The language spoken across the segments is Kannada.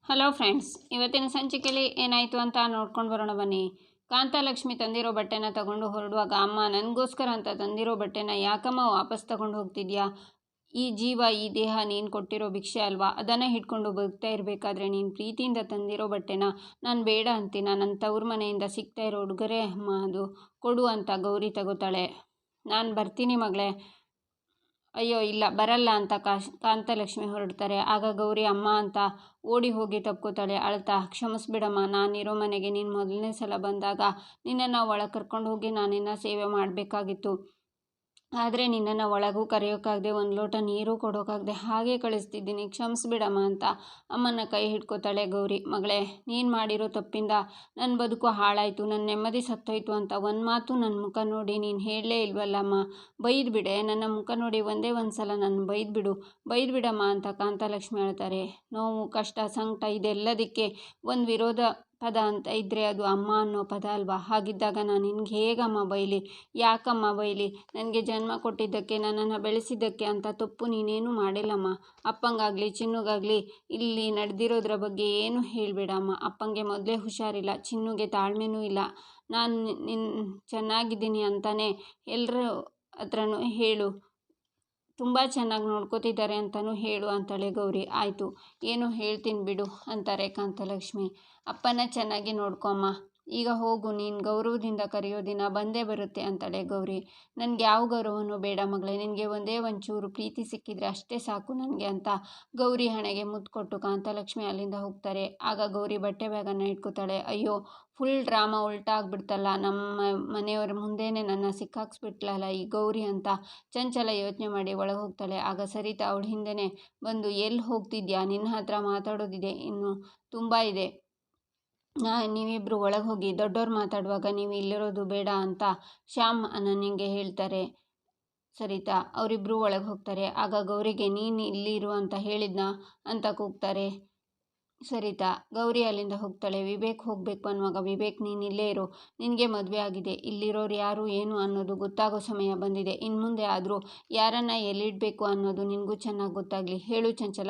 ಹಲೋ ಫ್ರೆಂಡ್ಸ್, ಇವತ್ತಿನ ಸಂಚಿಕೆಯಲ್ಲಿ ಏನಾಯಿತು ಅಂತ ನೋಡ್ಕೊಂಡು ಬರೋಣ ಬನ್ನಿ. ಕಾಂತಲಕ್ಷ್ಮಿ ತಂದಿರೋ ಬಟ್ಟೆನ ತಗೊಂಡು ಹೊರಡುವಾಗ, ಅಮ್ಮ ನನಗೋಸ್ಕರ ಅಂತ ತಂದಿರೋ ಬಟ್ಟೆನ ಯಾಕಮ್ಮ ವಾಪಸ್ ತಗೊಂಡು ಹೋಗ್ತಿದ್ಯಾ? ಈ ಜೀವ, ಈ ದೇಹ ನೀನು ಕೊಟ್ಟಿರೋ ಭಿಕ್ಷೆ ಅಲ್ವಾ? ಅದನ್ನು ಹಿಡ್ಕೊಂಡು ಬದುಕ್ತಾ ಇರಬೇಕಾದ್ರೆ ನೀನು ಪ್ರೀತಿಯಿಂದ ತಂದಿರೋ ಬಟ್ಟೆನ ನಾನು ಬೇಡ ಅಂತೀನ? ನನ್ನ ತವ್ರ ಮನೆಯಿಂದ ಸಿಗ್ತಾ ಇರೋ ಉಡುಗೊರೆ ಅಮ್ಮ, ಅದು ಕೊಡು ಅಂತ ಗೌರಿ ತಗೋತಾಳೆ. ನಾನು ಬರ್ತೀನಿ ಮಗಳೇ. ಅಯ್ಯೋ ಇಲ್ಲ ಬರಲ್ಲ ಅಂತ ಕಾಂತಲಕ್ಷ್ಮಿ ಹೊರಡ್ತಾರೆ. ಆಗ ಗೌರಿ ಅಮ್ಮ ಅಂತ ಓಡಿ ಹೋಗಿ ತಪ್ಕೋತಾಳೆ ಅಳ್ತಾ. ಕ್ಷಮಿಸ್ಬಿಡಮ್ಮ, ನಾನಿರೋ ಮನೆಗೆ ನೀನು ಮೊದಲನೇ ಸಲ ಬಂದಾಗ ನಿನ್ನನ್ನು ಒಳಗೆ ಕರ್ಕೊಂಡು ಹೋಗಿ ನಾನಿನ್ನ ಸೇವೆ ಮಾಡಬೇಕಾಗಿತ್ತು. ಆದರೆ ನಿನ್ನನ್ನು ಒಳಗೂ ಕರೆಯೋಕ್ಕಾಗದೆ, ಒಂದು ಲೋಟ ನೀರು ಕೊಡೋಕ್ಕಾಗದೆ ಹಾಗೆ ಕಳಿಸ್ತಿದ್ದೀನಿ, ಕ್ಷಮಿಸ್ಬಿಡಮ್ಮ ಅಂತ ಅಮ್ಮನ ಕೈ ಹಿಡ್ಕೋತಾಳೆ ಗೌರಿ. ಮಗಳೇ, ನೀನು ಮಾಡಿರೋ ತಪ್ಪಿಂದ ನನ್ನ ಬದುಕು ಹಾಳಾಯಿತು, ನನ್ನ ನೆಮ್ಮದಿ ಸತ್ತೋಯ್ತು ಅಂತ ಒಂದು ಮಾತು ನನ್ನ ಮುಖ ನೋಡಿ ನೀನು ಹೇಳಲೇ ಇಲ್ವಲ್ಲಮ್ಮ. ಬೈದ್ಬಿಡೆ, ನನ್ನ ಮುಖ ನೋಡಿ ಒಂದೇ ಒಂದು ಸಲ ನನ್ನ ಬೈದ್ಬಿಡಮ್ಮ ಅಂತ ಕಾಂತಲಕ್ಷ್ಮಿ ಹೇಳ್ತಾರೆ. ನೋವು, ಕಷ್ಟ, ಸಂಕಟ ಇದೆಲ್ಲದಕ್ಕೆ ಒಂದು ವಿರೋಧ ಪದ ಅಂತ ಇದ್ದರೆ ಅದು ಅಮ್ಮ ಅನ್ನೋ ಪದ ಅಲ್ವಾ? ಹಾಗಿದ್ದಾಗ ನಾನು ನಿನ್ಗೆ ಹೇಗಮ್ಮ ಬೈಲಿ? ಯಾಕಮ್ಮ ಬೈಲಿ? ನನಗೆ ಜನ್ಮ ಕೊಟ್ಟಿದ್ದಕ್ಕೆ, ನನ್ನನ್ನು ಬೆಳೆಸಿದ್ದಕ್ಕೆ ಅಂತ ತಪ್ಪು ನೀನೇನು ಮಾಡಿಲ್ಲಮ್ಮ. ಅಪ್ಪಂಗಾಗಲಿ ಚಿನ್ನುಗಾಗಲಿ ಇಲ್ಲಿ ನಡೆದಿರೋದ್ರ ಬಗ್ಗೆ ಏನು ಹೇಳಬೇಡಮ್ಮ. ಅಪ್ಪಂಗೆ ಮೊದಲೇ ಹುಷಾರಿಲ್ಲ, ಚಿನ್ನುಗೆ ತಾಳ್ಮೆನೂ ಇಲ್ಲ. ನಾನು ಚೆನ್ನಾಗಿದ್ದೀನಿ ಅಂತಲೇ ಎಲ್ಲರ ಹತ್ರನೂ ಹೇಳು, ತುಂಬ ಚೆನ್ನಾಗಿ ನೋಡ್ಕೋತಿದ್ದಾರೆ ಅಂತಲೂ ಹೇಳು ಅಂತಾಳೆ ಗೌರಿ. ಆಯಿತು, ಏನು ಹೇಳ್ತೀನಿ ಬಿಡು ಅಂತಾರೆ ಕಾಂತಲಕ್ಷ್ಮಿ. ಅಪ್ಪನ ಚೆನ್ನಾಗಿ ನೋಡ್ಕೊಮ್ಮ, ಈಗ ಹೋಗು, ನೀನು ಗೌರವದಿಂದ ಕರೆಯೋ ದಿನ ಬಂದೇ ಬರುತ್ತೆ ಅಂತಾಳೆ ಗೌರಿ. ನನಗೆ ಯಾವ ಗೌರವನೂ ಬೇಡ ಮಗಳೇ, ನಿನಗೆ ಒಂದೇ ಒಂಚೂರು ಪ್ರೀತಿ ಸಿಕ್ಕಿದ್ರೆ ಅಷ್ಟೇ ಸಾಕು ನನಗೆ ಅಂತ ಗೌರಿ ಹಣೆಗೆ ಮುತ್ತು ಕೊಟ್ಟು ಕಾಂತಲಕ್ಷ್ಮಿ ಅಲ್ಲಿಂದ ಹೋಗ್ತಾರೆ. ಆಗ ಗೌರಿ ಬಟ್ಟೆ ಬ್ಯಾಗನ್ನು ಇಟ್ಕೋತಾಳೆ. ಅಯ್ಯೋ, ಫುಲ್ ಡ್ರಾಮಾ ಉಲ್ಟಾ ಆಗ್ಬಿಡ್ತಲ್ಲ, ನಮ್ಮ ಮನೆಯವರ ಮುಂದೆನೇ ನನ್ನ ಸಿಕ್ಕಾಕ್ಸ್ಬಿಟ್ಲಲ್ಲ ಈ ಗೌರಿ ಅಂತ ಚಂಚಲ ಯೋಚನೆ ಮಾಡಿ ಒಳಗೆ ಹೋಗ್ತಾಳೆ. ಆಗ ಸರಿತಾ ಅವಳ ಹಿಂದೆನೇ ಬಂದು, ಎಲ್ಲಿ ಹೋಗ್ತಿದ್ಯಾ? ನಿನ್ನ ಹತ್ರ ಮಾತಾಡೋದಿದೆ, ಇನ್ನು ತುಂಬ ಇದೆ. ನೀವಿಬ್ಬರು ಒಳಗೆ ಹೋಗಿ, ದೊಡ್ಡವ್ರು ಮಾತಾಡುವಾಗ ನೀವು ಇಲ್ಲಿರೋದು ಬೇಡ ಅಂತ ಶ್ಯಾಮ್ ನನಗೆ ಹೇಳ್ತಾರೆ. ಸರಿತಾ ಅವರಿಬ್ಬರು ಒಳಗೆ ಹೋಗ್ತಾರೆ. ಆಗ ಗೌರಿಗೆ, ನೀನು ಇಲ್ಲಿ ಇರು ಅಂತ ಹೇಳಿದ್ನಾ ಅಂತ ಕೂಗ್ತಾರೆ. ಸರಿತಾ ಗೌರಿ ಅಲ್ಲಿಂದ ಹೋಗ್ತಾಳೆ. ವಿವೇಕ್ ಹೋಗಬೇಕು ಅನ್ನುವಾಗ, ವಿವೇಕ್ ನೀನು ಇಲ್ಲೇ ಇರು, ನಿನಗೆ ಮದುವೆ ಆಗಿದೆ, ಇಲ್ಲಿರೋರು ಯಾರು ಏನು ಅನ್ನೋದು ಗೊತ್ತಾಗೋ ಸಮಯ ಬಂದಿದೆ. ಇನ್ನು ಮುಂದೆ ಆದರೂ ಯಾರನ್ನು ಎಲ್ಲಿಡಬೇಕು ಅನ್ನೋದು ನಿನಗೂ ಚೆನ್ನಾಗಿ ಗೊತ್ತಾಗಲಿ. ಹೇಳು ಚಂಚಲ,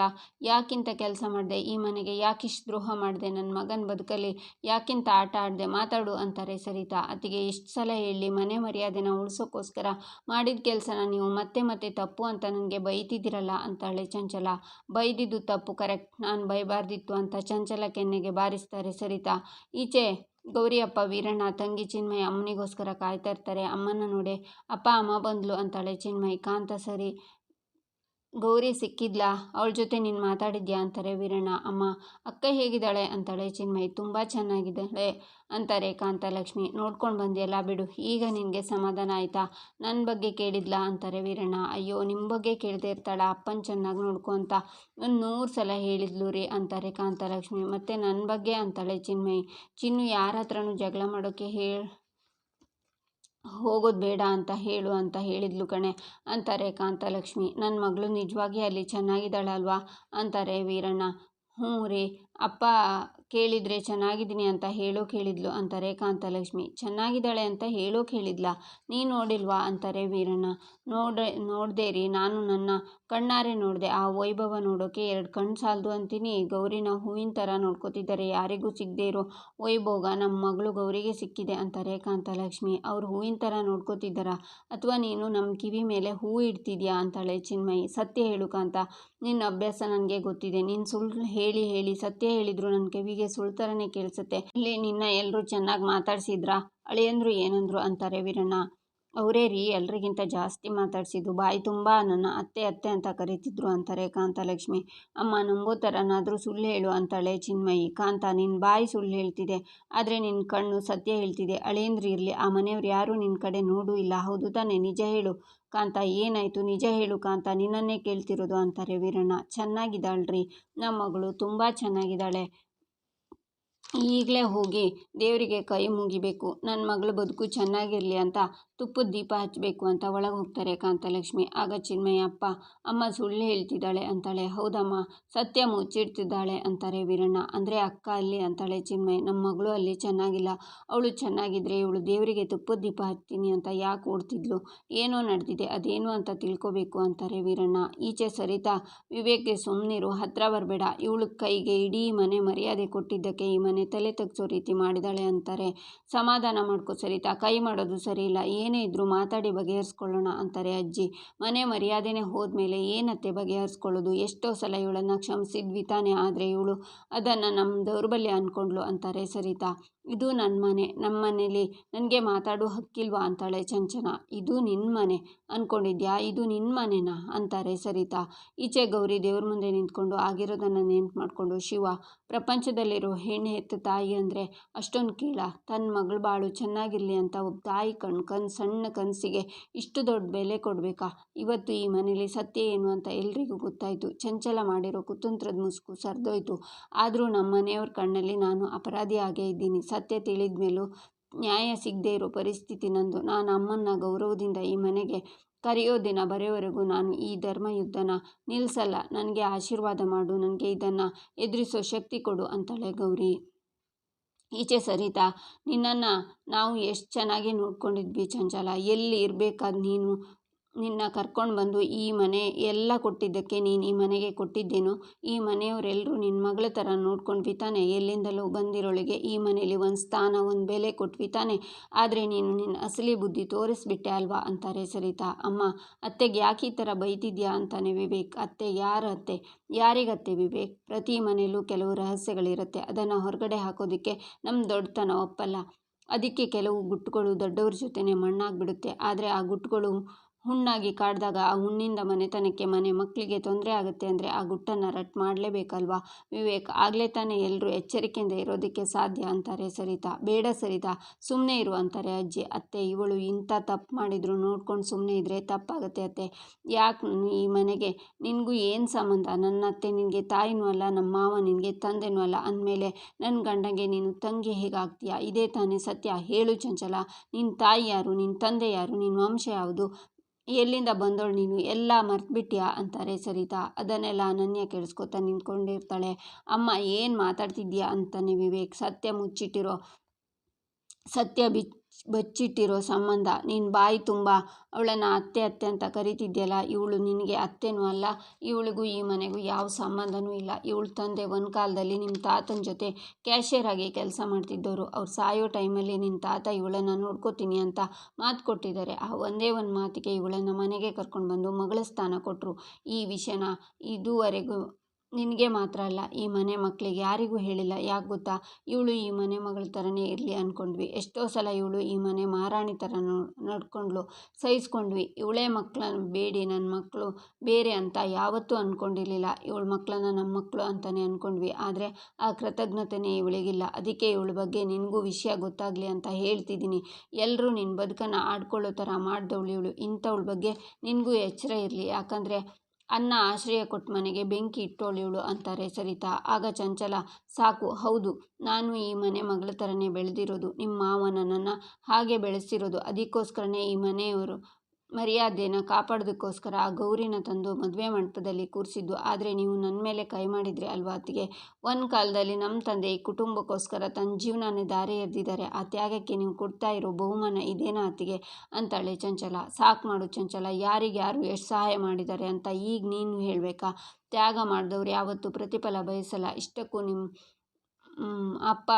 ಯಾಕಿಂತ ಕೆಲಸ ಮಾಡಿದೆ ಈ ಮನೆಗೆ? ಯಾಕಿಷ್ಟು ದ್ರೋಹ ಮಾಡಿದೆ ನನ್ನ ಮಗನ ಬದುಕಲ್ಲಿ? ಯಾಕಿಂತ ಆಟ ಆಡಿದೆ? ಮಾತಾಡು ಅಂತಾರೆ ಸರಿತಾ. ಅತಿಗೆ ಎಷ್ಟು ಸಲ ಹೇಳಿ, ಮನೆ ಮರ್ಯಾದೆನ ಉಳಿಸೋಕ್ಕೋಸ್ಕರ ಮಾಡಿದ ಕೆಲಸನ ನೀವು ಮತ್ತೆ ಮತ್ತೆ ತಪ್ಪು ಅಂತ ನನಗೆ ಬೈತಿದ್ದೀರಲ್ಲ ಅಂತಾಳೆ ಚಂಚಲ. ಬೈದಿದ್ದು ತಪ್ಪು, ಕರೆಕ್ಟ್, ನಾನು ಬೈಬಾರ್ದಿತ್ತು ಅಂತ ಚಂಚಲ ಕೆನ್ನೆಗೆ ಬಾರಿಸ್ತಾರೆ ಸರಿತಾ. ಈಚೆ ಗೌರಿ ಅಪ್ಪ ವೀರಣ್ಣ, ತಂಗಿ ಚಿನ್ಮಯಿ ಅಮ್ಮನಿಗೋಸ್ಕರ ಕಾಯ್ತಾ ಇರ್ತಾರೆ. ಅಮ್ಮನ ನೋಡೆ, ಅಪ್ಪ ಅಮ್ಮ ಬಂದ್ಲು ಅಂತಾಳೆ ಚಿನ್ಮಯಿ. ಕಾಂತ, ಸರಿ, ಗೌರಿ ಸಿಕ್ಕಿದ್ಲಾ? ಅವಳ ಜೊತೆ ನೀನು ಮಾತಾಡಿದ್ಯಾ ಅಂತಾರೆ ವೀರಣ್ಣ. ಅಮ್ಮ, ಅಕ್ಕ ಹೇಗಿದ್ದಾಳೆ ಅಂತಾಳೆ ಚಿನ್ಮಯಿ. ತುಂಬ ಚೆನ್ನಾಗಿದ್ದಾಳೆ ಅಂತಾರೆ ಕಾಂತಲಕ್ಷ್ಮಿ. ನೋಡ್ಕೊಂಡು ಬಂದಿಯಲ್ಲ ಬಿಡು, ಈಗ ನಿನಗೆ ಸಮಾಧಾನ ಆಯಿತಾ? ನನ್ನ ಬಗ್ಗೆ ಕೇಳಿದ್ಲಾ ಅಂತಾರೆ ವೀರಣ್ಣ. ಅಯ್ಯೋ, ನಿಮ್ಮ ಬಗ್ಗೆ ಕೇಳದೆ ಇರ್ತಾಳ, ಅಪ್ಪನ ಚೆನ್ನಾಗಿ ನೋಡ್ಕೊ ಅಂತ 100 ಸಲ ಹೇಳಿದ್ಲು ರೀ ಅಂತಾರೆ ಕಾಂತಲಕ್ಷ್ಮಿ. ಮತ್ತೆ ನನ್ನ ಬಗ್ಗೆ ಅಂತಾಳೆ ಚಿನ್ಮಯಿ. ಚಿನ್ನು ಯಾರ ಹತ್ರನೂ ಜಗಳ ಮಾಡೋಕ್ಕೆ ಹೋಗೋದು ಬೇಡ ಅಂತ ಹೇಳು ಅಂತ ಹೇಳಿದ್ಲು ಕಣೆ ಅಂತಾರೆ ಕಾಂತಲಕ್ಷ್ಮಿ. ನನ್ನ ಮಗಳು ನಿಜವಾಗಿ ಅಲ್ಲಿ ಚೆನ್ನಾಗಿದ್ದಾಳಲ್ವಾ ಅಂತಾರೆ ವೀರಣ್ಣ. ಹ್ಞೂ ರೀ, ಅಪ್ಪ ಕೇಳಿದರೆ ಚೆನ್ನಾಗಿದ್ದೀನಿ ಅಂತ ಹೇಳೋಕೆ ಹೇಳಿದ್ಲು ಅಂತಾರೆ ಕಾಂತಲಕ್ಷ್ಮಿ. ಚೆನ್ನಾಗಿದ್ದಾಳೆ ಅಂತ ಹೇಳೋಕೆ ಹೇಳಿದ್ಲಾ? ನೀನು ನೋಡಿಲ್ವಾ ಅಂತಾರೆ ವೀರಣ್ಣ. ನೋಡಿದೆ ರೀ, ನಾನು ನನ್ನ ಕಣ್ಣಾರೆ ನೋಡಿದೆ. ಆ ವೈಭವ ನೋಡೋಕೆ 2 ಕಣ್ಣು ಸಾಲದು ಅಂತೀನಿ. ಗೌರಿನ ಹೂವಿನ ಥರ ನೋಡ್ಕೋತಿದ್ದಾರೆ, ಯಾರಿಗೂ ಸಿಗದೆ ಇರೋ ವೈಭೋಗ ನಮ್ಮ ಮಗಳು ಗೌರಿಗೆ ಸಿಕ್ಕಿದೆ ಅಂತಾರೆ ಕಾಂತಲಕ್ಷ್ಮಿ. ಅವ್ರು ಹೂವಿನ ಥರ ನೋಡ್ಕೋತಿದ್ದಾರಾ, ಅಥವಾ ನೀನು ನಮ್ಮ ಕಿವಿ ಮೇಲೆ ಹೂವು ಇಡ್ತಿದ್ಯಾ ಅಂತಾಳೆ ಚಿನ್ಮಯಿ. ಸತ್ಯ ಹೇಳು ಕಾಂತ, ನಿನ್ನ ಅಭ್ಯಾಸ ನನಗೆ ಗೊತ್ತಿದೆ. ನೀನು ಸುಳ್ಳು ಹೇಳಿ ಹೇಳಿ ಸತ್ಯ ಹೇಳಿದ್ರು ನನ್ನ ಕಿವಿಗೆ ಸುಳ್ಳು ಥರನೇ ಕೇಳಿಸುತ್ತೆ. ಇಲ್ಲಿ ನಿನ್ನ ಎಲ್ಲರೂ ಚೆನ್ನಾಗಿ ಮಾತಾಡ್ಸಿದ್ರಾ? ಅಳಿಯಂದ್ರು ಏನಂದ್ರು ಅಂತಾರೆ ವೀರಣ್ಣ. ಅವರೇ ರೀ ಎಲ್ರಿಗಿಂತ ಜಾಸ್ತಿ ಮಾತಾಡಿಸಿದ್ದು, ಬಾಯಿ ತುಂಬ ನನ್ನ ಅತ್ತೆ ಅತ್ತೆ ಅಂತ ಕರೀತಿದ್ರು ಅಂತಾರೆ ಕಾಂತಲಕ್ಷ್ಮಿ. ಅಮ್ಮ, ನಂಬೋ ಥರನಾದರೂ ಸುಳ್ಳು ಹೇಳು ಅಂತಾಳೆ ಚಿನ್ಮಯಿ. ಕಾಂತ, ನಿನ್ನ ಬಾಯಿ ಸುಳ್ಳು ಹೇಳ್ತಿದೆ, ಆದರೆ ನಿನ್ನ ಕಣ್ಣು ಸತ್ಯ ಹೇಳ್ತಿದೆ. ಅಳಿಯಂದ್ರು ಇರಲಿ, ಆ ಮನೆಯವ್ರು ಯಾರೂ ನಿನ್ನ ಕಡೆ ನೋಡೂ ಇಲ್ಲ, ಹೌದು ತಾನೇ? ನಿಜ ಹೇಳು ಕಾಂತ. ಏನಾಯಿತು, ನಿಜ ಹೇಳು ಕಾಂತ, ನಿನ್ನನ್ನೇ ಕೇಳ್ತಿರೋದು ಅಂತಾರೆ ವೀರಣ್ಣ. ಚೆನ್ನಾಗಿದ್ದಾಳ್ರಿ ನಮ್ಮ ಮಗಳು, ತುಂಬ ಚೆನ್ನಾಗಿದ್ದಾಳೆ. ಈಗಲೇ ಹೋಗಿ ದೇವರಿಗೆ ಕೈ ಮುಗಿಬೇಕು, ನನ್ನ ಮಗಳು ಬದುಕು ಚೆನ್ನಾಗಿರಲಿ ಅಂತ ತುಪ್ಪದ ದೀಪ ಹಚ್ಚಬೇಕು ಅಂತ ಒಳಗೆ ಹೋಗ್ತಾರೆ ಕಾಂತಲಕ್ಷ್ಮಿ. ಆಗ ಚಿನ್ಮಯ ಅಪ್ಪ ಅಮ್ಮ ಸುಳ್ಳು ಹೇಳ್ತಿದ್ದಾಳೆ ಅಂತಾಳೆ. ಹೌದಮ್ಮ, ಸತ್ಯ ಮುಚ್ಚಿಡ್ತಿದ್ದಾಳೆ ಅಂತಾರೆ ವೀರಣ್ಣ. ಅಂದರೆ ಅಕ್ಕ ಅಲ್ಲಿ ಅಂತಾಳೆ ಚಿನ್ಮಯ್, ನಮ್ಮ ಮಗಳು ಅಲ್ಲಿ ಚೆನ್ನಾಗಿಲ್ಲ, ಅವಳು ಚೆನ್ನಾಗಿದ್ರೆ ಇವಳು ದೇವರಿಗೆ ತುಪ್ಪದ ದೀಪ ಹಚ್ತೀನಿ ಅಂತ ಯಾಕೆ ಓಡ್ತಿದ್ಲು, ಏನೋ ನಡೆದಿದೆ, ಅದೇನು ಅಂತ ತಿಳ್ಕೊಬೇಕು ಅಂತಾರೆ ವೀರಣ್ಣ. ಈಚೆ ಸರಿತಾ, ವಿವೇಕ್ಗೆ ಸುಮ್ಮನಿರು, ಹತ್ರ ಬರಬೇಡ, ಇವಳು ಕೈಗೆ ಇಡೀ ಮನೆ ಮರ್ಯಾದೆ ಕೊಟ್ಟಿದ್ದಕ್ಕೆ ಈ ಮನೆ ತಲೆ ತಗ್ಸೋ ರೀತಿ ಮಾಡಿದಾಳೆ ಅಂತಾರೆ. ಸಮಾಧಾನ ಮಾಡ್ಕೊ ಸರಿತಾ, ಕೈ ಮಾಡೋದು ಸರಿ ಇಲ್ಲ, ಏನೇ ಇದ್ರೂ ಮಾತಾಡಿ ಬಗೆಹರಿಸ್ಕೊಳ್ಳೋಣ ಅಂತಾರೆ ಅಜ್ಜಿ. ಮನೆ ಮರ್ಯಾದೆನೇ ಹೋದ್ಮೇಲೆ ಏನತ್ತೆ ಬಗೆಹರಿಸ್ಕೊಳ್ಳೋದು, ಎಷ್ಟೋ ಸಲ ಇವಳನ್ನು ಕ್ಷಮಿಸಿದ್ವಿ ತಾನೆ, ಆದರೆ ಇವಳು ಅದನ್ನು ನಮ್ಮ ದೌರ್ಬಲ್ಯ ಅಂದ್ಕೊಂಡ್ಲು ಅಂತಾರೆ ಸರಿತಾ. ಇದು ನನ್ನ ಮನೆ, ನಮ್ಮ ಮನೇಲಿ ನನಗೆ ಮಾತಾಡೋ ಹಕ್ಕಿಲ್ವಾ ಅಂತಾಳೆ ಚಂಚನ. ಇದು ನಿನ್ನ ಮನೆ ಅಂದ್ಕೊಂಡಿದ್ಯಾ, ಇದು ನಿನ್ನ ಮನೆನಾ ಅಂತಾರೆ ಸರಿತಾ. ಈಚೆ ಗೌರಿ ದೇವ್ರ ಮುಂದೆ ನಿಂತ್ಕೊಂಡು ಆಗಿರೋದನ್ನು ನೆನ್ಪು ಮಾಡಿಕೊಂಡು, ಶಿವ, ಪ್ರಪಂಚದಲ್ಲಿರೋ ಹೆಣ್ಣು ಹೆತ್ತ ತಾಯಿ ಅಂದರೆ ಅಷ್ಟೊಂದು ಕೀಳ, ತನ್ನ ಮಗಳು ಬಾಳು ಚೆನ್ನಾಗಿರಲಿ ಅಂತ ಒಬ್ಬ ತಾಯಿ ಸಣ್ಣ ಕನಸಿಗೆ ಇಷ್ಟು ದೊಡ್ಡ ಬೆಲೆ ಕೊಡಬೇಕಾ. ಇವತ್ತು ಈ ಮನೇಲಿ ಸತ್ಯ ಏನು ಅಂತ ಎಲ್ರಿಗೂ ಗೊತ್ತಾಯಿತು. ಚಂಚಲ ಮಾಡಿರೋ ಕುತಂತ್ರದ ಮುಸುಕು ಸರಿದೋಯ್ತು. ಆದರೂ ನಮ್ಮ ಮನೆಯವ್ರ ಕಣ್ಣಲ್ಲಿ ನಾನು ಅಪರಾಧಿ ಆಗೇ ಇದ್ದೀನಿ. ಸತ್ಯ ತಿಳಿದ ಮೇಲೂ ನ್ಯಾಯ ಸಿಗದೇ ಇರೋ ಪರಿಸ್ಥಿತಿ ನಂದು. ನಾನು ಅಮ್ಮನ್ನ ಗೌರವದಿಂದ ಈ ಮನೆಗೆ ಕರೆಯೋ ದಿನ ಬರೋವರೆಗೂ ನಾನು ಈ ಧರ್ಮಯುದ್ಧನ ನಿಲ್ಲಿಸಲ್ಲ. ನನಗೆ ಆಶೀರ್ವಾದ ಮಾಡು, ನನಗೆ ಇದನ್ನು ಎದುರಿಸೋ ಶಕ್ತಿ ಕೊಡು ಅಂತಾಳೆ ಗೌರಿ. ಈಚೆ ಸರಿತಾ, ನಿನ್ನನ್ನು ನಾವು ಎಷ್ಟು ಚೆನ್ನಾಗಿ ನೋಡ್ಕೊಂಡಿದ್ವಿ ಚಂಚಲ, ಎಲ್ಲಿ ಇರಬೇಕಾದ ನೀನು ನಿನ್ನ ಕರ್ಕೊಂಡು ಬಂದು ಈ ಮನೆ ಎಲ್ಲ ಕೊಟ್ಟಿದ್ದಕ್ಕೆ ನೀನು ಈ ಮನೆಗೆ ಕೊಟ್ಟಿದ್ದೇನು, ಈ ಮನೆಯವರೆಲ್ಲರೂ ನಿನ್ನ ಮಗಳ ಥರ ನೋಡ್ಕೊಂಡ್ವಿ ತಾನೆ, ಎಲ್ಲಿಂದಲೂ ಬಂದಿರೋಳಿಗೆ ಈ ಮನೇಲಿ ಒಂದು ಸ್ಥಾನ ಒಂದು ಬೆಲೆ ಕೊಟ್ವಿ ತಾನೆ, ಆದರೆ ನೀನು ನಿನ್ನ ಅಸಲಿ ಬುದ್ಧಿ ತೋರಿಸ್ಬಿಟ್ಟೆ ಅಲ್ವಾ ಅಂತಾರೆ ಸರಿತಾ. ಅಮ್ಮ, ಅತ್ತೆಗೆ ಯಾಕೆ ಈ ಥರ ಬೈತಿದ್ಯಾ ಅಂತಾನೆ ವಿವೇಕ್. ಅತ್ತೆ ಯಾರು ಅತ್ತೆ, ಯಾರಿಗತ್ತೆ ವಿವೇಕ್, ಪ್ರತಿ ಮನೆಯಲ್ಲೂ ಕೆಲವು ರಹಸ್ಯಗಳಿರುತ್ತೆ, ಅದನ್ನು ಹೊರಗಡೆ ಹಾಕೋದಕ್ಕೆ ನಮ್ಮ ದೊಡ್ಡತನ ಒಪ್ಪಲ್ಲ. ಅದಕ್ಕೆ ಕೆಲವು ಗುಟ್ಟುಗಳು ದೊಡ್ಡವ್ರ ಜೊತೆನೇ ಮಣ್ಣಾಗ್ಬಿಡುತ್ತೆ. ಆದರೆ ಆ ಗುಟ್ಟುಗಳು ಹುಣ್ಣಾಗಿ ಕಾಡ್ದಾಗ ಆ ಹುಣ್ಣಿಂದ ಮನೆತನಕ್ಕೆ ಮನೆ ಮಕ್ಕಳಿಗೆ ತೊಂದರೆ ಆಗುತ್ತೆ ಅಂದರೆ ಆ ಗುಟ್ಟನ್ನು ರಟ್ಟು ಮಾಡಲೇಬೇಕಲ್ವಾ ವಿವೇಕ್, ಆಗಲೇ ತಾನೇ ಎಲ್ಲರೂ ಎಚ್ಚರಿಕೆಯಿಂದ ಇರೋದಕ್ಕೆ ಸಾಧ್ಯ ಅಂತಾರೆ ಸರಿತಾ. ಬೇಡ ಸರಿತಾ, ಸುಮ್ಮನೆ ಇರು ಅಂತಾರೆ ಅಜ್ಜಿ. ಅತ್ತೆ, ಇವಳು ಇಂಥ ತಪ್ಪು ಮಾಡಿದ್ರು ನೋಡ್ಕೊಂಡು ಸುಮ್ಮನೆ ಇದ್ದರೆ ತಪ್ಪಾಗುತ್ತೆ ಅತ್ತೆ. ಯಾಕೆ ಈ ಮನೆಗೆ ನಿನಗೂ ಏನು ಸಂಬಂಧ, ನನ್ನ ಅತ್ತೆ ನಿನಗೆ ತಾಯಿನೂ ಅಲ್ಲ, ನಮ್ಮ ಮಾವ ನಿನಗೆ ತಂದೆನೂ ಅಲ್ಲ, ಅಂದಮೇಲೆ ನನ್ನ ಗಂಡಂಗೆ ನೀನು ತಂಗಿ ಹೇಗಾಗ್ತೀಯಾ, ಇದೇ ತಾನೇ ಸತ್ಯ, ಹೇಳು ಚಂಚಲ, ನಿನ್ನ ತಾಯಿ ಯಾರು, ನಿನ್ನ ತಂದೆ ಯಾರು, ನಿನ್ನ ವಂಶ ಯಾವುದು, ಎಲ್ಲಿಂದ ಬಂದವಳು ನೀನು, ಎಲ್ಲ ಮರ್ತ್ಬಿಟ್ಯಾ ಅಂತಾರೆ ಸರಿತಾ. ಅದನ್ನೆಲ್ಲ ಅನನ್ಯ ಕೇಳಿಸ್ಕೊತಾ ನಿಂತ್ಕೊಂಡಿರ್ತಾಳೆ. ಅಮ್ಮ, ಏನು ಮಾತಾಡ್ತಿದ್ಯಾ ಅಂತಾನೆ ವಿವೇಕ್. ಸತ್ಯ ಬಚ್ಚಿಟ್ಟಿರೋ ಸಂಬಂಧ, ನೀನು ಬಾಯಿ ತುಂಬ ಅವಳನ್ನು ಅತ್ತೆ ಅತ್ತೆ ಅಂತ ಕರಿತಿದ್ಯಲ್ಲ, ಇವಳು ನಿನಗೆ ಅತ್ತೆನೂ ಅಲ್ಲ, ಇವಳಿಗೂ ಈ ಮನೆಗೂ ಯಾವ ಸಂಬಂಧನೂ ಇಲ್ಲ. ಇವಳ ತಂದೆ ಒಂದು ಕಾಲದಲ್ಲಿ ನಿಮ್ಮ ತಾತನ ಜೊತೆ ಕ್ಯಾಶಿಯರ್ ಆಗಿ ಕೆಲಸ ಮಾಡ್ತಿದ್ದವರು. ಅವ್ರು ಸಾಯೋ ಟೈಮಲ್ಲಿ ನಿನ್ನ ತಾತ ಇವಳನ್ನು ನೋಡ್ಕೋತೀನಿ ಅಂತ ಮಾತು ಕೊಟ್ಟಿದ್ದಾರೆ. ಆ ಒಂದೇ ಒಂದು ಮಾತಿಗೆ ಇವಳನ್ನು ಮನೆಗೆ ಕರ್ಕೊಂಡು ಬಂದು ಮಗಳ ಸ್ಥಾನ ಕೊಟ್ಟರು. ಈ ವಿಷಯನ ಇದುವರೆಗೂ ನಿನಗೆ ಮಾತ್ರ ಅಲ್ಲ, ಈ ಮನೆ ಮಕ್ಕಳಿಗೆ ಯಾರಿಗೂ ಹೇಳಿಲ್ಲ. ಯಾಕೆ ಗೊತ್ತಾ, ಇವಳು ಈ ಮನೆ ಮಗಳ ಥರನೇ ಇರಲಿ ಅಂದ್ಕೊಂಡ್ವಿ. ಎಷ್ಟೋ ಸಲ ಇವಳು ಈ ಮನೆ ಮಹಾರಾಣಿ ಥರ ನಡ್ಕೊಂಡ್ಲು, ಸಹಿಸ್ಕೊಂಡ್ವಿ. ಇವಳೇ ಮಕ್ಕಳನ್ನ ಬೇಡಿ ನನ್ನ ಮಕ್ಕಳು ಬೇರೆ ಅಂತ ಯಾವತ್ತೂ ಅಂದ್ಕೊಂಡಿರಲಿಲ್ಲ. ಇವಳ ಮಕ್ಕಳನ್ನ ನಮ್ಮ ಮಕ್ಕಳು ಅಂತಲೇ ಅಂದ್ಕೊಂಡ್ವಿ. ಆದರೆ ಆ ಕೃತಜ್ಞತೆನೇ ಇವಳಿಗಿಲ್ಲ. ಅದಕ್ಕೆ ಇವಳ ಬಗ್ಗೆ ನಿನಗೂ ವಿಷಯ ಗೊತ್ತಾಗಲಿ ಅಂತ ಹೇಳ್ತಿದ್ದೀನಿ. ಎಲ್ಲರೂ ನಿನ್ನ ಬದುಕನ್ನು ಆಡ್ಕೊಳ್ಳೋ ಥರ ಮಾಡಿದವಳು ಇವಳು. ಇಂಥವಳ ಬಗ್ಗೆ ನಿನಗೂ ಎಚ್ಚರ ಇರಲಿ, ಯಾಕಂದರೆ ಅನ್ನ ಆಶ್ರಯ ಕೊಟ್ಟು ಮನೆಗೆ ಬೆಂಕಿ ಇಟ್ಟೋಳು ಇವಳು ಅಂತಾರೆ ಸರಿತಾ. ಆಗ ಚಂಚಲ, ಸಾಕು, ಹೌದು, ನಾನು ಈ ಮನೆ ಮಗಳ ಥರನೇ ಬೆಳೆದಿರೋದು, ನಿಮ್ಮ ಮಾವ ನನ್ನನ್ನು ಹಾಗೆ ಬೆಳೆಸಿರೋದು, ಅದಕ್ಕೋಸ್ಕರನೇ ಈ ಮನೆಯವರು ಮರ್ಯಾದೆನ ಕಾಪಾಡೋದಕ್ಕೋಸ್ಕರ ಆ ಗೌರಿನ ತಂದು ಮದುವೆ ಮಂಟಪದಲ್ಲಿ ಕೂರಿಸಿದ್ದು. ಆದರೆ ನೀವು ನನ್ನ ಮೇಲೆ ಕೈ ಮಾಡಿದ್ರಿ ಅಲ್ವಾ ಅತ್ತಿಗೆ. ಒಂದು ಕಾಲದಲ್ಲಿ ನಮ್ಮ ತಂದೆ ಈ ಕುಟುಂಬಕ್ಕೋಸ್ಕರ ತನ್ನ ಜೀವನನೇ ದಾರಿ ಎರೆದಿದ್ದಾರೆ. ಆ ತ್ಯಾಗಕ್ಕೆ ನೀವು ಕೊಡ್ತಾ ಇರೋ ಬಹುಮಾನ ಇದೇನಾ ಅತ್ತಿಗೆ ಅಂತಾಳೆ ಚಂಚಲ. ಸಾಕು ಮಾಡು ಚಂಚಲ, ಯಾರಿಗ್ಯಾರು ಎಷ್ಟು ಸಹಾಯ ಮಾಡಿದ್ದಾರೆ ಅಂತ ಈಗ ನೀನು ಹೇಳಬೇಕಾ. ತ್ಯಾಗ ಮಾಡಿದವ್ರು ಯಾವತ್ತೂ ಪ್ರತಿಫಲ ಬಯಸಲ್ಲ. ಇಷ್ಟಕ್ಕೂ ನಿಮ್ಮ ಅಪ್ಪ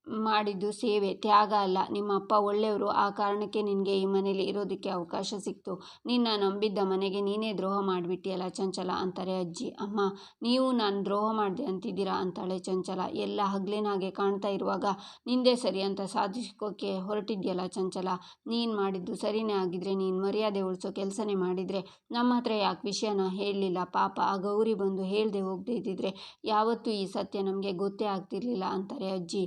ಮಾಡಿದ್ದು ಸೇವೆ, ತ್ಯಾಗ ಅಲ್ಲ. ನಿಮ್ಮ ಅಪ್ಪ ಒಳ್ಳೆಯವರು, ಆ ಕಾರಣಕ್ಕೆ ನಿನಗೆ ಈ ಮನೇಲಿ ಇರೋದಕ್ಕೆ ಅವಕಾಶ ಸಿಕ್ತು. ನಿನ್ನ ನಂಬಿದ್ದ ಮನೆಗೆ ನೀನೇ ದ್ರೋಹ ಮಾಡಿಬಿಟ್ಟಿಯಲ್ಲ ಚಂಚಲ ಅಂತಾರೆ ಅಜ್ಜಿ. ಅಮ್ಮ, ನೀವು ನಾನು ದ್ರೋಹ ಮಾಡಿದೆ ಅಂತಿದ್ದೀರಾ ಅಂತಾಳೆ ಚಂಚಲ. ಎಲ್ಲ ಹಗಲಿನ ಹಾಗೆ ಕಾಣ್ತಾ ಇರುವಾಗ ನಿಂದೇ ಸರಿ ಅಂತ ಸಾಧಿಸ್ಕೋಕ್ಕೆ ಹೊರಟಿದ್ಯಲ್ಲ ಚಂಚಲ. ನೀನು ಮಾಡಿದ್ದು ಸರಿನೇ ಆಗಿದ್ರೆ, ನೀನು ಮರ್ಯಾದೆ ಉಳಿಸೋ ಕೆಲಸನೇ ಮಾಡಿದರೆ ನಮ್ಮ ಹತ್ರ ಯಾಕೆ ವಿಷಯನ ಹೇಳಲಿಲ್ಲ. ಪಾಪ ಆ ಗೌರಿ ಬಂದು ಹೇಳದೆ ಹೋಗದೆ ಇದ್ದಿದ್ರೆ ಯಾವತ್ತೂ ಈ ಸತ್ಯ ನಮಗೆ ಗೊತ್ತೇ ಆಗ್ತಿರ್ಲಿಲ್ಲ ಅಂತಾರೆ ಅಜ್ಜಿ.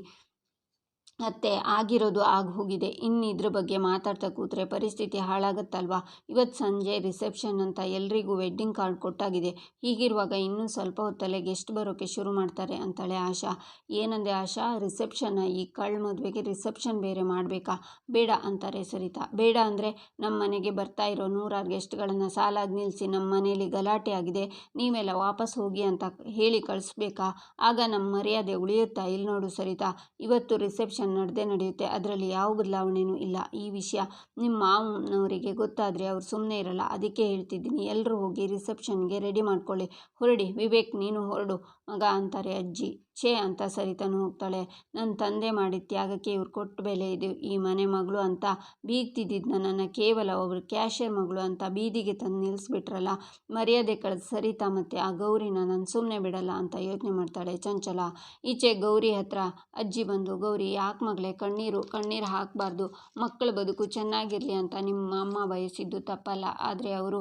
ಅತ್ತೆ ಆಗಿರೋದು ಹೋಗಿದೆ. ಇನ್ನು ಇದ್ರ ಬಗ್ಗೆ ಮಾತಾಡ್ತಾ ಕೂತ್ರೆ ಪರಿಸ್ಥಿತಿ ಹಾಳಾಗತ್ತಲ್ವಾ. ಇವತ್ತು ಸಂಜೆ ರಿಸೆಪ್ಷನ್ ಅಂತ ಎಲ್ರಿಗೂ ವೆಡ್ಡಿಂಗ್ ಕಾರ್ಡ್ ಕೊಟ್ಟಾಗಿದೆ. ಹೀಗಿರುವಾಗ ಇನ್ನೂ ಸ್ವಲ್ಪ ಹೊತ್ತಲ್ಲೇ ಗೆಸ್ಟ್ ಬರೋಕ್ಕೆ ಶುರು ಮಾಡ್ತಾರೆ ಅಂತಾಳೆ ಆಶಾ. ಏನಂದೆ ಆಶಾ? ರಿಸೆಪ್ಷನ್ನ? ಈ ಮದುವೆಗೆ ರಿಸೆಪ್ಷನ್ ಬೇರೆ ಮಾಡಬೇಕಾ? ಬೇಡ ಅಂತಾರೆ ಸರಿತಾ. ಬೇಡ ಅಂದರೆ ನಮ್ಮ ಮನೆಗೆ ಬರ್ತಾ ಇರೋ 100 ಗೆಸ್ಟ್ಗಳನ್ನು ಸಾಲಾಗಿ ನಿಲ್ಲಿಸಿ ನಮ್ಮ ಮನೇಲಿ ಗಲಾಟೆ ಆಗಿದೆ, ನೀವೆಲ್ಲ ವಾಪಸ್ ಹೋಗಿ ಅಂತ ಹೇಳಿ ಕಳಿಸ್ಬೇಕಾ? ಆಗ ನಮ್ಮ ಮರ್ಯಾದೆ ಉಳಿಯುತ್ತಾ? ಇಲ್ಲಿ ನೋಡು ಸರಿತಾ, ಇವತ್ತು ರಿಸೆಪ್ಷನ್ ನಡೆಯುತ್ತೆ. ಅದರಲ್ಲಿ ಯಾವ ಬದಲಾವಣೆಯೂ ಇಲ್ಲ. ಈ ವಿಷಯ ನಿಮ್ಮ ಮಾವನವರಿಗೆ ಗೊತ್ತಾದರೆ ಅವ್ರು ಸುಮ್ಮನೆ ಇರಲ್ಲ. ಅದಕ್ಕೆ ಹೇಳ್ತಿದ್ದೀನಿ, ಎಲ್ಲರೂ ಹೋಗಿ ರಿಸೆಪ್ಷನ್ಗೆ ರೆಡಿ ಮಾಡ್ಕೊಳ್ಳಿ. ಹೊರಡಿ. ವಿವೇಕ್, ನೀನು ಹೊರಡು ಮಗ ಅಂತಾರೆ ಅಜ್ಜಿ. ಛೇ ಅಂತ ಸರಿತಾನು ಹೋಗ್ತಾಳೆ. ನನ್ನ ತಂದೆ ಮಾಡಿದ ತ್ಯಾಗಕ್ಕೆ ಇವ್ರು ಕೊಟ್ಟ ಬೆಲೆ ಇದು. ಈ ಮನೆ ಮಗಳು ಅಂತ ಬೀಗ್ತಿದ್ದಿದ್ದ ನನ್ನನ್ನು ಕೇವಲ ಒಬ್ಬರು ಕ್ಯಾಶಿಯರ್ ಮಗಳು ಅಂತ ಬೀದಿಗೆ ತಂದು ನಿಲ್ಲಿಸ್ಬಿಟ್ರಲ್ಲ. ಮರ್ಯಾದೆ ಕಳೆದ ಸರಿತಾ ಮತ್ತು ಆ ಗೌರಿನ ನಾನು ಸುಮ್ಮನೆ ಬಿಡಲ್ಲ ಅಂತ ಯೋಚನೆ ಮಾಡ್ತಾಳೆ ಚಂಚಲ. ಈಚೆ ಗೌರಿ ಹತ್ರ ಅಜ್ಜಿ ಬಂದು, ಗೌರಿ ಯಾಕೆ ಮಗಳೇ ಕಣ್ಣೀರು ಹಾಕಬಾರ್ದು. ಮಕ್ಕಳ ಬದುಕು ಚೆನ್ನಾಗಿರಲಿ ಅಂತ ನಿಮ್ಮ ಅಮ್ಮ ಬಯಸಿದ್ದು ತಪ್ಪಲ್ಲ. ಆದರೆ ಅವರು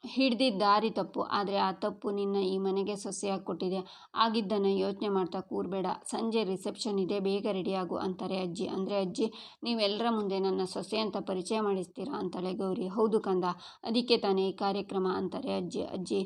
ಹಿಡ್ದಿದ್ದ ದಾರಿ ತಪ್ಪು. ಆದರೆ ಆ ತಪ್ಪು ನಿನ್ನ ಈ ಮನೆಗೆ ಸೊಸೆಯಾಗಿ ಕೊಟ್ಟಿದೆ. ಆಗಿದ್ದನ್ನು ಯೋಚನೆ ಮಾಡ್ತಾ ಕೂರಬೇಡ. ಸಂಜೆ ರಿಸೆಪ್ಷನ್ ಇದೆ, ಬೇಗ ರೆಡಿಯಾಗು ಅಂತಾರೆ ಅಜ್ಜಿ. ಅಂದರೆ ಅಜ್ಜಿ, ನೀವೆಲ್ಲರ ಮುಂದೆ ನನ್ನ ಸೊಸೆ ಅಂತ ಪರಿಚಯ ಮಾಡಿಸ್ತೀರಾ ಅಂತಾಳೆ ಗೌರಿ. ಹೌದು ಕಂದ, ಅದಕ್ಕೆ ತಾನೇ ಈ ಕಾರ್ಯಕ್ರಮ ಅಂತಾರೆ ಅಜ್ಜಿ. ಅಜ್ಜಿ,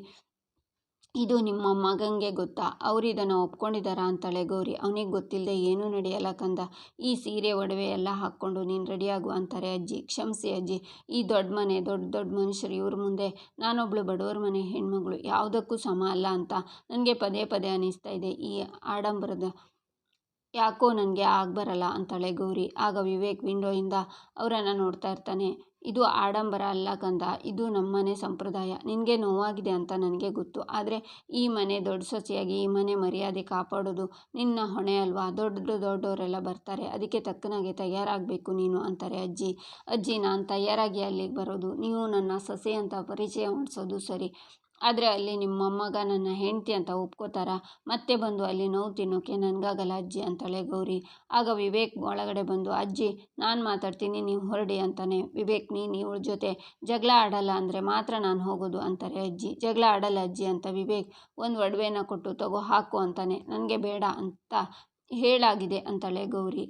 ಇದು ನಿಮ್ಮ ಮಗನಿಗೆ ಗೊತ್ತಾ? ಅವರು ಇದನ್ನು ಒಪ್ಕೊಂಡಿದ್ದಾರಾ ಅಂತಾಳೆ ಗೌರಿ. ಅವನಿಗೆ ಗೊತ್ತಿಲ್ಲದೆ ಏನೂ ನಡೆಯಲ್ಲ ಕಂದ. ಈ ಸೀರೆ ಒಡವೆ ಎಲ್ಲ ಹಾಕ್ಕೊಂಡು ನೀನು ರೆಡಿಯಾಗು ಅಂತಾರೆ ಅಜ್ಜಿ. ಕ್ಷಮಿಸಿ ಅಜ್ಜಿ, ಈ ದೊಡ್ಡ ಮನೆ, ದೊಡ್ಡ ಮನುಷ್ಯರು, ಇವ್ರ ಮುಂದೆ ನಾನೊಬ್ಳು ಬಡವರ ಮನೆ ಹೆಣ್ಮಗಳು ಯಾವುದಕ್ಕೂ ಸಮ ಅಲ್ಲ ಅಂತ ನನಗೆ ಪದೇ ಪದೇ ಅನ್ನಿಸ್ತಾ ಇದೆ. ಈ ಆಡಂಬರದ ಯಾಕೋ ನನಗೆ ಬರಲ್ಲ ಅಂತಾಳೆ ಗೌರಿ. ಆಗ ವಿವೇಕ್ ವಿಂಡೋಯಿಂದ ಅವರನ್ನು ನೋಡ್ತಾ ಇರ್ತಾನೆ. ಇದು ಆಡಂಬರ ಅಲ್ಲ ಕಂದ, ಇದು ನಮ್ಮನೆ ಸಂಪ್ರದಾಯ. ನಿನಗೆ ನೋವಾಗಿದೆ ಅಂತ ನನಗೆ ಗೊತ್ತು. ಆದರೆ ಈ ಮನೆ ದೊಡ್ಡ ಸೊಸೆಯಾಗಿ ಈ ಮನೆ ಮರ್ಯಾದೆ ಕಾಪಾಡೋದು ನಿನ್ನ ಹೊಣೆ ಅಲ್ವಾ? ದೊಡ್ಡವರೆಲ್ಲ ಬರ್ತಾರೆ, ಅದಕ್ಕೆ ತಕ್ಕನಾಗೆ ತಯಾರಾಗಬೇಕು ನೀನು ಅಂತಾರೆ ಅಜ್ಜಿ. ಅಜ್ಜಿ, ನಾನು ತಯಾರಾಗಿ ಅಲ್ಲಿಗೆ ಬರೋದು, ನೀವು ನನ್ನ ಸೊಸೆ ಅಂತ ಪರಿಚಯ ಮಾಡಿಸೋದು ಸರಿ. ಆದರೆ ಅಲ್ಲಿ ನಿಮ್ಮ ಮೊಮ್ಮಗ ನನ್ನ ಹೆಂಡತಿ ಅಂತ ಒಪ್ಕೋತಾರಾ? ಮತ್ತೆ ಬಂದು ಅಲ್ಲಿ ನೋವು ತಿನ್ನೋಕೆ ನನಗಾಗಲ್ಲ ಅಜ್ಜಿ ಅಂತಾಳೆ ಗೌರಿ. ಆಗ ವಿವೇಕ್ ಒಳಗಡೆ ಬಂದು, ಅಜ್ಜಿ ನಾನು ಮಾತಾಡ್ತೀನಿ, ನೀವು ಹೊರಡಿ ಅಂತಾನೆ. ವಿವೇಕ್, ನೀನು ಇವಳ ಜೊತೆ ಜಗಳ ಆಡಲ್ಲ ಅಂದರೆ ಮಾತ್ರ ನಾನು ಹೋಗೋದು ಅಂತಾರೆ ಅಜ್ಜಿ. ಜಗಳ ಆಡಲ್ಲ ಅಜ್ಜಿ ಅಂತ ವಿವೇಕ್ ಒಂದು ಒಡವೆನ ಕೊಟ್ಟು ತಗೋ ಹಾಕು ಅಂತಾನೆ. ನನಗೆ ಬೇಡ ಅಂತ ಹೇಳಾಗಿದೆ ಅಂತಾಳೆ ಗೌರಿ.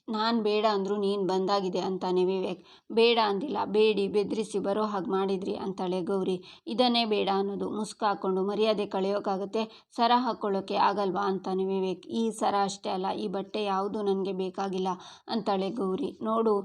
ನಾನು ಬೇಡ ಅಂದರೂ ನೀನು ಬಂದಾಗಿದೆ ಅಂತಾನೆ ವಿವೇಕ್. ಬೇಡ ಅಂದಿಲ್ಲ, ಬೇಡಿ ಬೆದರಿಸಿ ಬರೋ ಹಾಗೆ ಮಾಡಿದ್ರಿ ಅಂತಾಳೆ ಗೌರಿ. ಇದನ್ನೇ ಬೇಡ ಅನ್ನೋದು. ಮುಸ್ಕು ಹಾಕ್ಕೊಂಡು ಮರ್ಯಾದೆ ಕಳೆಯೋಕ್ಕಾಗತ್ತೆ, ಸರ ಹಾಕ್ಕೊಳ್ಳೋಕ್ಕೆ ಆಗಲ್ವಾ ಅಂತಾನೆ ವಿವೇಕ್. ಈ ಸರ ಅಷ್ಟೇ ಅಲ್ಲ, ಈ ಬಟ್ಟೆ ಯಾವುದೂ ನನಗೆ ಬೇಕಾಗಿಲ್ಲ ಅಂತಾಳೆ ಗೌರಿ. ನೋಡು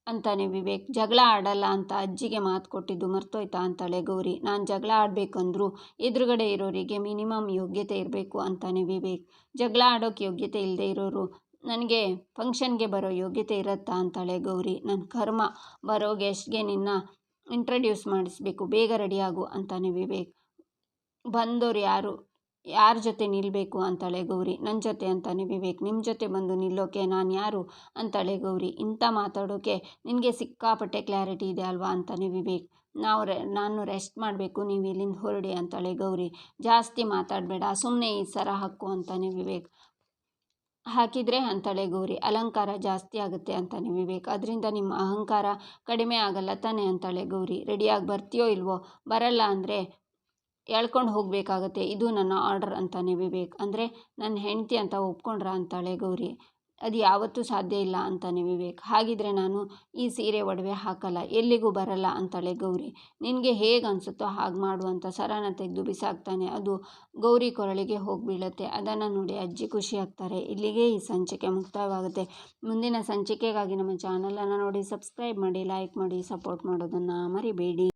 ಅಂತಾನೆ ವಿವೇಕ್. ಜಗಳ ಆಡಲ್ಲ ಅಂತ ಅಜ್ಜಿಗೆ ಮಾತು ಕೊಟ್ಟಿದ್ದು ಮರ್ತೋಯ್ತಾ ಅಂತಾಳೆ ಗೌರಿ. ನಾನು ಜಗಳ ಆಡಬೇಕಂದ್ರೂ ಎದುರುಗಡೆ ಇರೋರಿಗೆ ಮಿನಿಮಮ್ ಯೋಗ್ಯತೆ ಇರಬೇಕು ಅಂತಾನೆ ವಿವೇಕ್. ಜಗಳ ಆಡೋಕ್ಕೆ ಯೋಗ್ಯತೆ ಇಲ್ಲದೆ ಇರೋರು ನನಗೆ ಫಂಕ್ಷನ್ಗೆ ಬರೋ ಯೋಗ್ಯತೆ ಇರುತ್ತಾ ಅಂತಾಳೆ ಗೌರಿ. ನನ್ನ ಕರ್ಮ, ಬರೋ ಗೆಸ್ಟ್ಗೆ ನಿನ್ನ ಇಂಟ್ರಡ್ಯೂಸ್ ಮಾಡಿಸ್ಬೇಕು, ಬೇಗ ರೆಡಿಯಾಗು ಅಂತಾನೆ ವಿವೇಕ್. ಬಂದೋರು ಯಾರ ಜೊತೆ ನಿಲ್ಲಬೇಕು ಅಂತಾಳೆ ಗೌರಿ. ನನ್ನ ಜೊತೆ ಅಂತಾನೆ ವಿವೇಕ್. ನಿಮ್ಮ ಜೊತೆ ಬಂದು ನಿಲ್ಲೋಕೆ ನಾನು ಯಾರು ಅಂತಾಳೆ ಗೌರಿ. ಇಂಥ ಮಾತಾಡೋಕೆ ನಿನಗೆ ಸಿಕ್ಕಾಪಟ್ಟೆ ಕ್ಲಾರಿಟಿ ಇದೆ ಅಲ್ವಾ ಅಂತಾನೆ ವಿವೇಕ್. ನಾನು ರೆಸ್ಟ್ ಮಾಡಬೇಕು, ನೀವು ಇಲ್ಲಿಂದ ಹೊರಡಿ ಅಂತಾಳೆ ಗೌರಿ. ಜಾಸ್ತಿ ಮಾತಾಡಬೇಡ, ಸುಮ್ಮನೆ ಈ ಸರ ಹಾಕು ಅಂತಾನೆ ವಿವೇಕ್. ಹಾಕಿದರೆ ಅಂತಾಳೆ ಗೌರಿ. ಅಲಂಕಾರ ಜಾಸ್ತಿ ಆಗುತ್ತೆ ಅಂತಾನೆ ವಿವೇಕ್. ಅದರಿಂದ ನಿಮ್ಮ ಅಹಂಕಾರ ಕಡಿಮೆ ಆಗಲ್ಲ ತಾನೆ ಅಂತಾಳೆ ಗೌರಿ. ರೆಡಿಯಾಗಿ ಬರ್ತೀಯೋ ಇಲ್ವೋ? ಬರಲ್ಲ ಅಂದರೆ ಎಳ್ಕೊಂಡು ಹೋಗಬೇಕಾಗತ್ತೆ, ಇದು ನನ್ನ ಆರ್ಡರ್ ಅಂತಾನೆ ವಿವೇಕ್. ಅಂದರೆ ನನ್ನ ಹೆಂಡತಿ ಅಂತ ಒಪ್ಕೊಂಡ್ರ ಅಂತಾಳೆ ಗೌರಿ. ಅದು ಯಾವತ್ತೂ ಸಾಧ್ಯ ಇಲ್ಲ ಅಂತಾನೆ ವಿವೇಕ್. ಹಾಗಿದ್ರೆ ನಾನು ಈ ಸೀರೆ ಒಡವೆ ಹಾಕಲ್ಲ, ಎಲ್ಲಿಗೂ ಬರಲ್ಲ ಅಂತಾಳೆ ಗೌರಿ. ನಿನಗೆ ಹೇಗೆ ಅನಿಸುತ್ತೋ ಹಾಗೆ ಮಾಡು ಅಂತ ಸರನ ತೆಗೆದು ಬಿಸಾಕ್ತಾನೆ. ಅದು ಗೌರಿ ಕೊರಳಿಗೆ ಹೋಗಿ ಬೀಳುತ್ತೆ. ಅದನ್ನು ನೋಡಿ ಅಜ್ಜಿ ಖುಷಿ ಆಗ್ತಾರೆ. ಇಲ್ಲಿಗೆ ಈ ಸಂಚಿಕೆ ಮುಕ್ತಾಯವಾಗುತ್ತೆ. ಮುಂದಿನ ಸಂಚಿಕೆಗಾಗಿ ನಮ್ಮ ಚಾನಲನ್ನು ನೋಡಿ ಸಬ್ಸ್ಕ್ರೈಬ್ ಮಾಡಿ, ಲೈಕ್ ಮಾಡಿ, ಸಪೋರ್ಟ್ ಮಾಡೋದನ್ನು ಮರಿಬೇಡಿ.